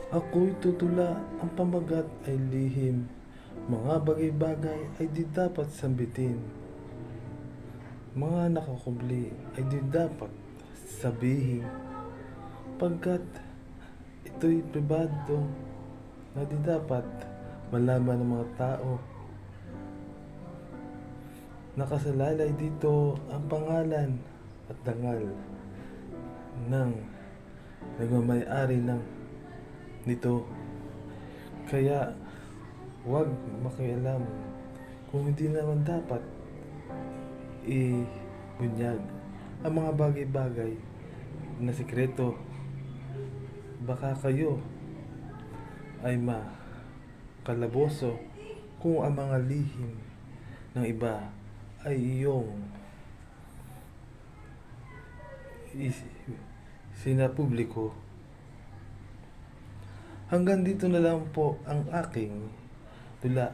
Ako'y tutula, ang pamagat ay lihim. Mga bagay-bagay ay di dapat sambitin. Mga nakakubli ay di dapat sabihin. Pagkat ito'y pribado na di dapat malaman ng mga tao. Nakasalalay dito ang pangalan at dangal ng nagmamay-ari nito. Kaya huwag makialam kung hindi naman dapat ibunyag ang mga bagay-bagay na sikreto. Baka kayo ay makalaboso kung ang mga lihim ng iba ay iyong sinapubliko. Hanggang dito na lang po ang aking tula.